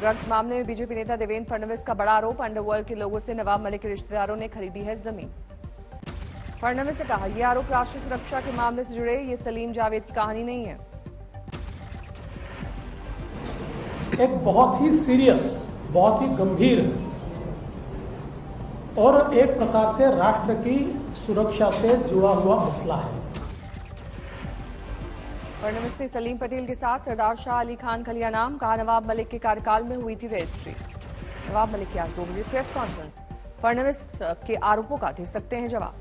Drugs मामले में BJP नेता देवेंद्र फडणवीस का बड़ा आरोप, अंडरवर्ल्ड के लोगों से नवाब मलिक के रिश्तेदारों ने खरीदी है जमीन। फडणवीस ने कहा, यह आरोप राष्ट्रीय सुरक्षा के मामले से जुड़े, ये सलीम जावेद की कहानी नहीं है। एक बहुत ही सीरियस, बहुत ही गंभीर और एक प्रकार से राष्ट्र की सुरक्षा से जुड़ा हुआ मसला है। फडणवीस ने सलीम पटेल के साथ सरदार शाह अली खान का लिया नाम, कहा नवाब मलिक के कार्यकाल में हुई थी रजिस्ट्री। नवाब मलिक की आज 2 बजे प्रेस कॉन्फ्रेंस, फडणवीस के आरोपों का दे सकते हैं जवाब।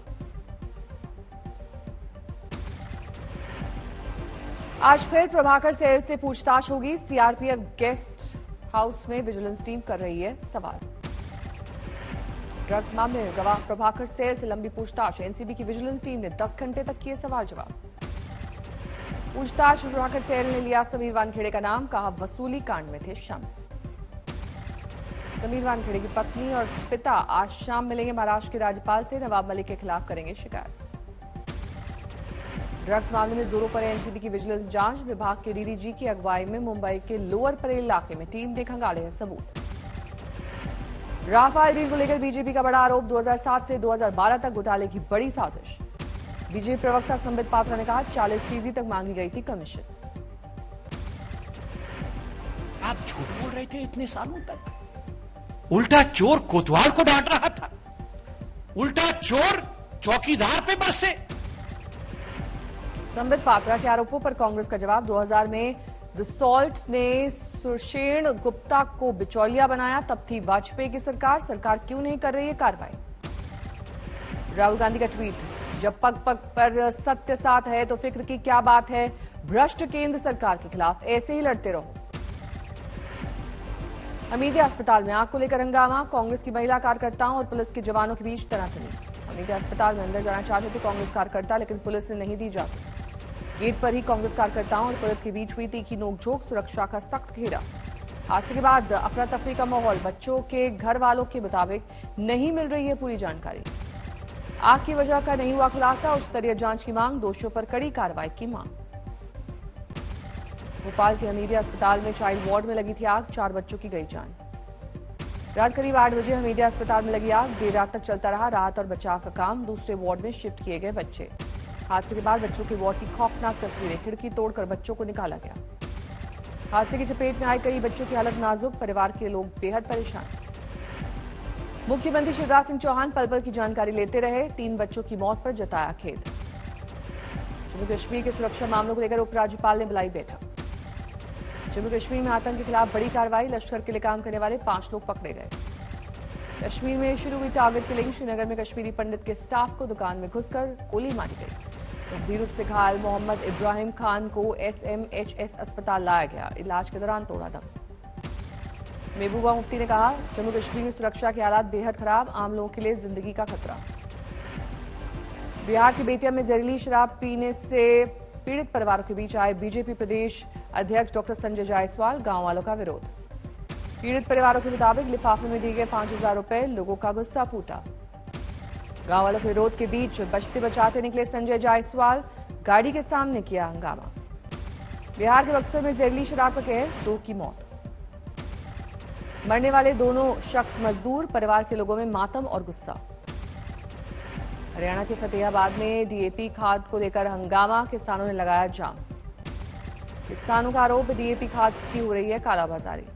आज फिर प्रभाकर सैल से पूछताछ होगी, सीआरपीएफ गेस्ट हाउस में विजिलेंस टीम कर रही है सवाल। ड्रग्स मामले में गवाह प्रभाकर सैल से लंबी पूछताछ, एनसीबी की विजिलेंस टीम ने 10 घंटे तक किए सवाल जवाब। पूछताछ में प्रभाकर सैल ने लिया समीर वानखेड़े का नाम, कहा वसूली कांड में थे शामिल। समीर वानखेड़े की पत्नी और पिता आज शाम मिलेंगे महाराष्ट्र के राज्यपाल से, नवाब मलिक के खिलाफ करेंगे शिकायत। ड्रग्स मामले में जोरों पर एनसीबी की विजिलेंस जांच, विभाग के डीडीजी की अगुवाई में मुंबई के लोअर परेल इलाके में टीम ने खंगाले हैं सबूत। राफेल डील को लेकर बीजेपी का बड़ा आरोप, 2007 से 2012 तक घोटाले की बड़ी साजिश। बीजेपी प्रवक्ता संबित पात्रा ने कहा 40% तक मांगी गई थी कमीशन। आप झूठ बोल रहे थे इतने सालों तक। उल्टा चोर कोतवाल को डांट रहा था, उल्टा चोर चौकीदार पे बरसे। संबित पात्रा के आरोपों पर कांग्रेस का जवाब, 2000 में द सॉल्ट ने सुषेण गुप्ता को बिचौलिया बनाया, तब थी वाजपेयी की सरकार, सरकार क्यों नहीं कर रही है कार्रवाई। राहुल गांधी का ट्वीट, जब पग पग पर सत्य साथ है तो फिक्र की क्या बात है, भ्रष्ट केंद्र सरकार के खिलाफ ऐसे ही लड़ते रहो। हमीदिया अस्पताल में आग को लेकर हंगामा, कांग्रेस की महिला कार्यकर्ताओं और पुलिस के जवानों के बीच तनातनी। हमीदिया अस्पताल में अंदर जाना चाहते थे कांग्रेस कार्यकर्ता, लेकिन पुलिस ने नहीं दी इजाजत। गेट पर ही कांग्रेस कार्यकर्ताओं और पुलिस के बीच हुई तीखी नोकझोंक, सुरक्षा का सख्त घेरा। हादसे के बाद अफरा तफरी का माहौल, बच्चों के घर वालों के मुताबिक नहीं मिल रही है पूरी जानकारी। आग की वजह का नहीं हुआ खुलासा, उच्च स्तरीय जांच की मांग, दोषियों पर कड़ी कार्रवाई की मांग। भोपाल के हमीदिया अस्पताल में चाइल्ड वार्ड में लगी थी आग, 4 बच्चों की गई जान। रात करीब 8 बजे हमीदिया अस्पताल में लगी आग, देर रात तक चलता रहा राहत और बचाव का काम, दूसरे वार्ड में शिफ्ट किए गए बच्चे। हादसे के बाद बच्चों के वार्ड की खौफनाक तस्वीरें, खिड़की तोड़कर बच्चों को निकाला गया। हादसे की चपेट में आए कई बच्चों की हालत नाजुक, परिवार के लोग बेहद परेशान। मुख्यमंत्री शिवराज सिंह चौहान पल पल की जानकारी लेते रहे, 3 बच्चों की मौत पर जताया खेद। जम्मू कश्मीर के सुरक्षा मामलों को लेकर उपराज्यपाल ने बुलाई बैठक। जम्मू कश्मीर में आतंक के खिलाफ बड़ी कार्रवाई, लश्कर के लिए काम करने वाले 5 लोग पकड़े गए। कश्मीर में शुरू हुई टारगेट किलिंग, श्रीनगर में कश्मीरी पंडित के स्टाफ को दुकान में घुसकर गोली मारी गई। गंभीर रूप से घायल मोहम्मद इब्राहिम खान को SMHS अस्पताल लाया गया, इलाज के दौरान तोड़ा दम। महबूबा मुफ्ती ने कहा, जम्मू कश्मीर में सुरक्षा के हालात बेहद खराब, आम लोगों के लिए जिंदगी का खतरा। बिहार के बेतिया में जहरीली शराब पीने से पीड़ित परिवारों के बीच आए बीजेपी प्रदेश अध्यक्ष डॉक्टर संजय जायसवाल, गांव वालों का विरोध। पीड़ित परिवारों के मुताबिक लिफाफे में दिए गए 5000 रुपए, लोगों का गुस्सा फूटा। गांव वालों के विरोध के बीच बचते बचाते निकले संजय जायसवाल, गाड़ी के सामने किया हंगामा। बिहार के बक्सर में जहरीली शराब का कहर, 2 की मौत। मरने वाले दोनों शख्स मजदूर, परिवार के लोगों में मातम और गुस्सा। हरियाणा के फतेहाबाद में डीएपी खाद को लेकर हंगामा, किसानों ने लगाया जाम। किसानों का आरोप, डीएपी खाद की हो रही है कालाबाजारी।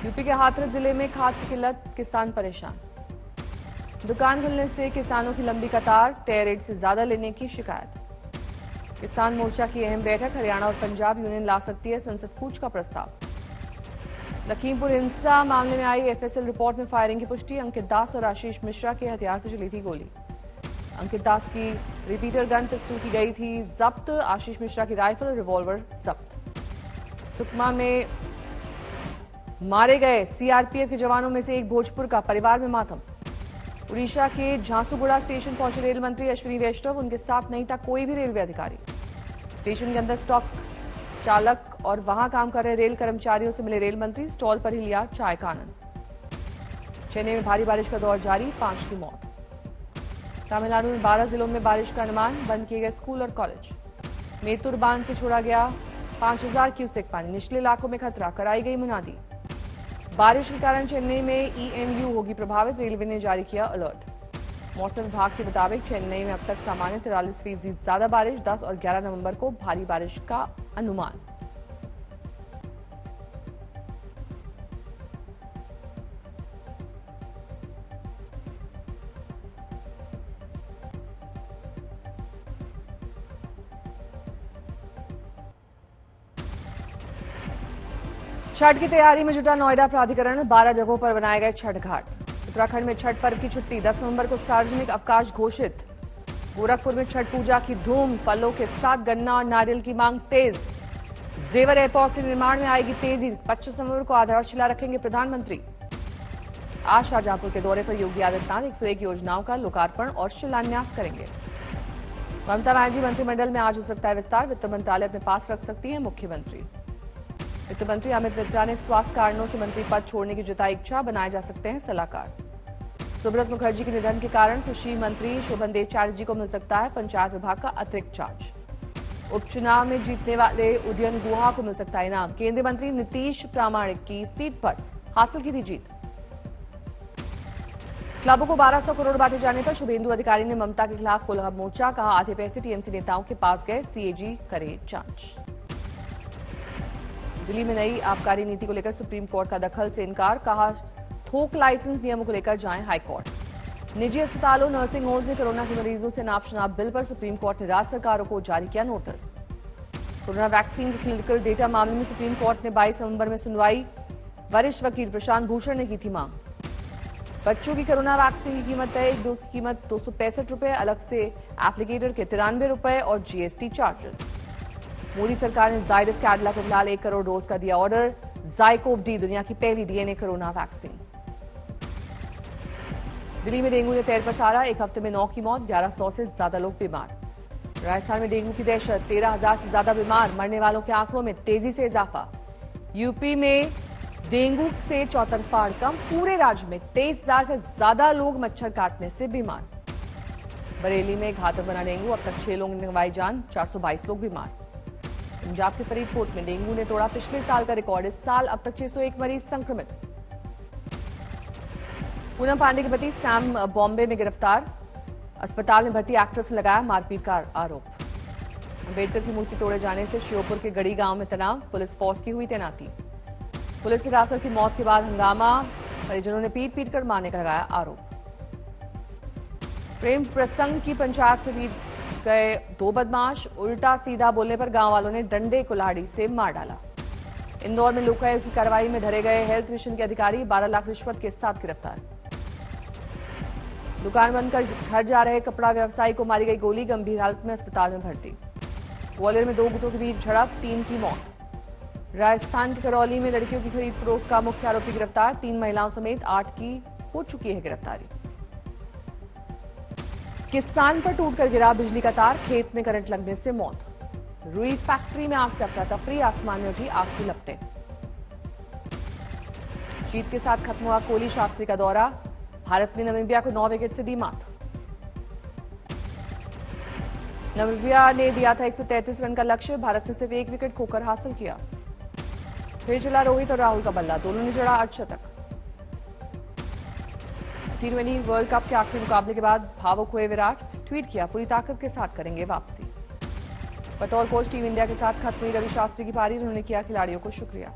यूपी के हाथरस जिले में खाद की किल्लत, किसान परेशान। दुकान खुलने से किसानों की लंबी कतार, तय रेट से ज्यादा लेने की शिकायत। किसान मोर्चा की अहम बैठक, हरियाणा और पंजाब यूनियन ला सकती है संसद कूच का प्रस्ताव। लखीमपुर हिंसा मामले में आई एफएसएल रिपोर्ट में फायरिंग की पुष्टि, अंकित दास और आशीष मिश्रा के हथियार से चली थी गोली। अंकित दास की रिपीटर गन पिस्टल की गई थी जब्त, आशीष मिश्रा की राइफल और रिवॉल्वर जब्त। सुकमा में मारे गए सीआरपीएफ के जवानों में से एक भोजपुर का, परिवार में मातम। उड़ीसा के झांसुगुड़ा स्टेशन पहुंचे रेल मंत्री अश्विनी वैष्णव, उनके साथ नहीं था कोई भी रेलवे अधिकारी। स्टेशन के अंदर स्टॉक चालक और वहां काम कर रहे रेल कर्मचारियों से मिले रेल मंत्री, स्टॉल पर ही लिया चाय का आनंद। चेन्नई में भारी बारिश का दौर जारी, 5 की मौत। तमिलनाडु में 12 जिलों में बारिश का अनुमान, बंद किए गए स्कूल और कॉलेज। मेतुर बांध से छोड़ा गया 5000 क्यूसेक पानी, निचले इलाकों में खतरा, कराई गई मुनादी। बारिश के कारण चेन्नई में ईएमयू होगी प्रभावित, रेलवे ने जारी किया अलर्ट। मौसम विभाग के मुताबिक चेन्नई में अब तक सामान्य 43% ज्यादा बारिश, 10 और 11 नवंबर को भारी बारिश का अनुमान। छठ की तैयारी में जुटा नोएडा प्राधिकरण, 12 जगहों पर बनाए गए छठ घाट। उत्तराखंड में छठ पर्व की छुट्टी, 10 नवंबर को सार्वजनिक अवकाश घोषित। गोरखपुर में छठ पूजा की धूम, फलों के साथ गन्ना और नारियल की मांग तेज। जेवर एयरपोर्ट के निर्माण में आएगी तेजी, 25 नवंबर को आधारशिला रखेंगे प्रधानमंत्री। आज शाहजहांपुर के दौरे पर योगी आदित्यनाथ 101 योजनाओं का लोकार्पण और शिलान्यास करेंगे। ममता बनर्जी मंत्रिमंडल में आज हो सकता है विस्तार, वित्त मंत्रालय अपने पास रख सकती है मुख्यमंत्री। वित्त मंत्री अमित मित्रा ने स्वास्थ्य कारणों से मंत्री पद छोड़ने की जताई इच्छा, बनाए जा सकते हैं सलाहकार। सुब्रत मुखर्जी के निधन के कारण कृषि मंत्री शोभनदेव चैटर्जी को मिल सकता है पंचायत विभाग का अतिरिक्त चार्ज। उपचुनाव में जीतने वाले उदयन गुहा को मिल सकता है इनाम। केंद्रीय मंत्री नीतीश प्रामाणिक की सीट पर हासिल की थी जीत। क्लबों को 1200 करोड़ बांटे जाने पर शुभेंदु अधिकारी ने ममता के खिलाफ खोला मोर्चा, कहा आधे पैसे टीएमसी नेताओं के पास गए, सीएजी करे जांच। दिल्ली में नई आबकारी नीति को लेकर सुप्रीम कोर्ट का दखल से इनकार, कहा थोक लाइसेंस नियमों को लेकर जाएं हाईकोर्ट। निजी अस्पतालों, नर्सिंग होम्स में कोरोना के मरीजों से नाप शनाप बिल पर सुप्रीम कोर्ट ने राज्य सरकारों को जारी किया नोटिस। कोरोना वैक्सीन के क्लिनिकल डेटा मामले में सुप्रीम कोर्ट ने 22 नवंबर में सुनवाई, वरिष्ठ वकील प्रशांत भूषण ने की थी मांग। बच्चों की कोरोना वैक्सीन की कीमत है, एक डोज की कीमत 265 रुपए, अलग से एप्लीकेटर के 93 रुपए और जीएसटी चार्जेस। मोदी सरकार ने जायडस कैडिला को फिलहाल 1 करोड़ डोज का दिया ऑर्डर। जाइकोव डी दुनिया की पहली डीएनए कोरोना वैक्सीन। दिल्ली में डेंगू ने पैर पसारा, एक हफ्ते में 9 की मौत, 1100 से ज्यादा लोग बीमार। राजस्थान में डेंगू की दहशत, 13,000 से ज्यादा बीमार, मरने वालों के आंकड़ों में तेजी से इजाफा। यूपी में डेंगू से चौतरफा कम, पूरे राज्य में 23,000 से ज्यादा लोग मच्छर काटने से बीमार। बरेली में घातक बना डेंगू, अब तक 6 लोगों ने गंवाई जान, 422 लोग बीमार। पंजाब के फरीदकोट में डेंगू ने तोड़ा पिछले साल का रिकॉर्ड, इस साल अब तक 601 मरीज संक्रमित। पूनम पांडे के पति सैम बॉम्बे में गिरफ्तार, अस्पताल में भर्ती एक्ट्रेस से लगाया मारपीट का आरोप। अम्बेडकर की मूर्ति तोड़े जाने से श्योपुर के गढ़ी गांव में तनाव, पुलिस फोर्स की हुई तैनाती। पुलिस हिरासत की मौत के बाद हंगामा, परिजनों ने पीट पीट कर मारने का लगाया आरोप। प्रेम प्रसंग की पंचायत में बीत गए 2 बदमाश, उल्टा सीधा बोलने पर गांव वालों ने डंडे कुल्हाड़ी से मार डाला। इंदौर में लोकायुक्त की कार्रवाई में धरे गए हेल्थ मिशन के अधिकारी 12 लाख रिश्वत के साथ गिरफ्तार। दुकान बंद कर घर जा रहे कपड़ा व्यवसायी को मारी गई गोली, गंभीर हालत में अस्पताल में भर्ती। ग्वालियर में 2 गुटों के बीच झड़प, 3 की मौत। राजस्थान के करौली में लड़कियों की खरीद फरोख्त का मुख्य आरोपी गिरफ्तार, 3 महिलाओं समेत 8 की हो चुकी है गिरफ्तारी। किसान पर टूटकर गिरा बिजली का तार, खेत में करंट लगने से मौत। रुई फैक्ट्री में आग से अफरा तफरी, आसमान में उठी आग की लपटें। जीत के साथ खत्म हुआ कोहली शास्त्री का दौरा, भारत ने नामीबिया को 9 विकेट से दी मात। नामीबिया ने दिया था 133 रन का लक्ष्य, भारत ने सिर्फ 1 विकेट खोकर हासिल किया। फिर चला रोहित और राहुल का बल्ला, दोनों ने जड़ा अर्धशतक। T20 वर्ल्ड कप के आखिरी मुकाबले के बाद भावुक हुए विराट, ट्वीट किया पूरी ताकत के साथ करेंगे वापसी। बतौर कोच टीम इंडिया के साथ खत्म हुई रवि शास्त्री की पारी, उन्होंने किया खिलाड़ियों को शुक्रिया।